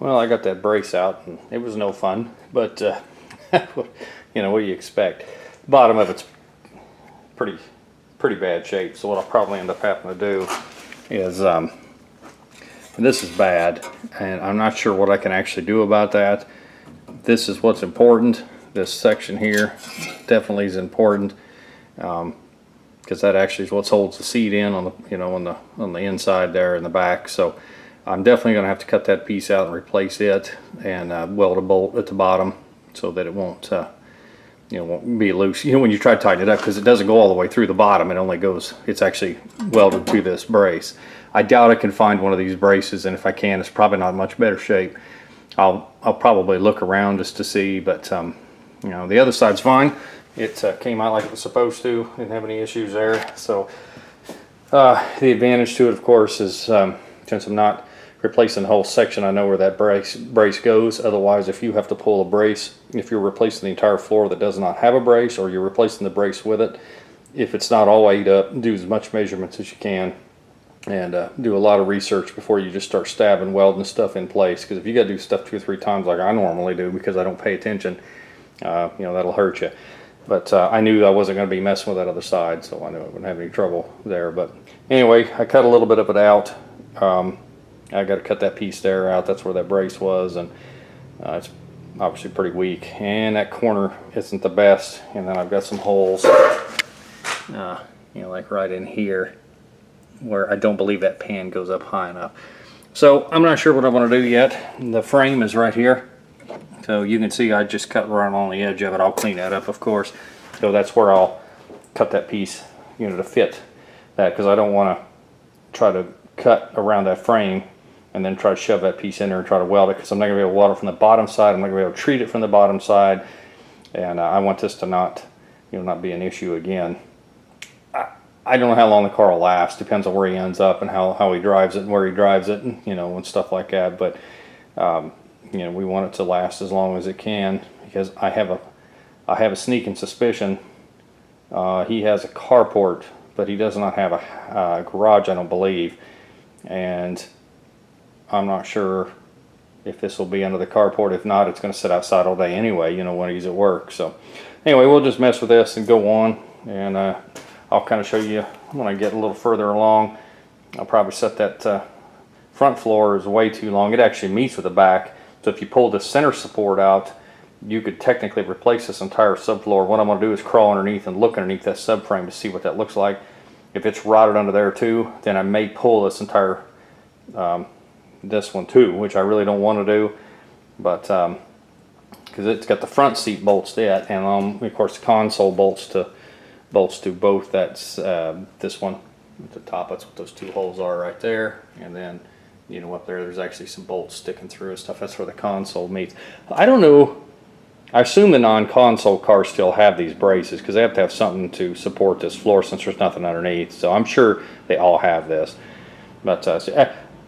Well, I got that brace out and it was no fun, but you know, what do you expect? The bottom of it's pretty bad shape, so what I'll probably end up having to do is, and this is bad, and I'm not sure what I can actually do about that. This is what's important. This section here definitely is important, because that actually is what holds the seat in on the, you know, on the inside there in the back. So I'm definitely going to have to cut that piece out and replace it, and weld a bolt at the bottom so that it won't, you know, won't be loose. You know, when you try to tighten it up, because it doesn't go all the way through the bottom, it only goes, it's actually welded to this brace. I doubt I can find one of these braces, and if I can, it's probably not in much better shape. I'll probably look around just to see, but you know, the other side's fine. It came out like it was supposed to. Didn't have any issues there. So the advantage to it, of course, is since I'm not replacing the whole section, I know where that brace goes. Otherwise, if you have to pull a brace, if you're replacing the entire floor that does not have a brace, or you're replacing the brace with it, if it's not all weighed up, do as much measurements as you can, and do a lot of research before you just start stabbing, welding stuff in place. Because if you got to do stuff 2 or 3 times like I normally do because I don't pay attention, you know, that'll hurt you. But I knew I wasn't going to be messing with that other side, so I knew I wouldn't have any trouble there. But anyway, I cut a little bit of it out. I got to cut that piece there out. That's where that brace was, and it's obviously pretty weak. And that corner isn't the best. And then I've got some holes, you know, like right in here, where I don't believe that pan goes up high enough. So I'm not sure what I want to do yet. The frame is right here. So you can see I just cut right on the edge of it. I'll clean that up, of course. So that's where I'll cut that piece, you know, to fit that, because I don't want to try to cut around that frame and then try to shove that piece in there and try to weld it, because I'm not going to be able to weld it from the bottom side. I'm not going to be able to treat it from the bottom side, and I want this to not, you know, not be an issue again. I don't know how long the car will last. Depends on where he ends up and how he drives it and where he drives it, and, you know, and stuff like that. But you know, we want it to last as long as it can, because I have a sneaking suspicion he has a carport, but he does not have a garage, I don't believe, and I'm not sure if this will be under the carport. If not, it's going to sit outside all day anyway, you know, when he's at work. So anyway, we'll just mess with this and go on, and I'll kind of show you when I get a little further along. I'll probably set that front floor is way too long. It actually meets with the back, so if you pull the center support out, you could technically replace this entire subfloor. What I'm going to do is crawl underneath and look underneath that subframe to see what that looks like. If it's rotted under there too, then I may pull this entire this one too, which I really don't want to do, but because it's got the front seat bolts to it, and of course the console bolts to both. That's this one at the top. That's what those 2 holes are right there, and then, you know, up there's actually some bolts sticking through and stuff. That's where the console meets. I don't know. I assume the non-console cars still have these braces, because they have to have something to support this floor since there's nothing underneath. So I'm sure they all have this. But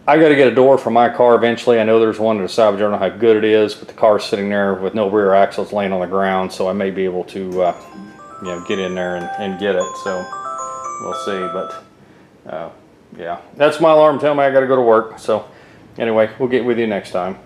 I got to get a door for my car eventually. I know there's one at a salvage. I don't know how good it is, but the car's sitting there with no rear axles laying on the ground, so I may be able to, you know, get in there and get it. So we'll see. But yeah, that's my alarm telling me I got to go to work. So anyway, we'll get with you next time.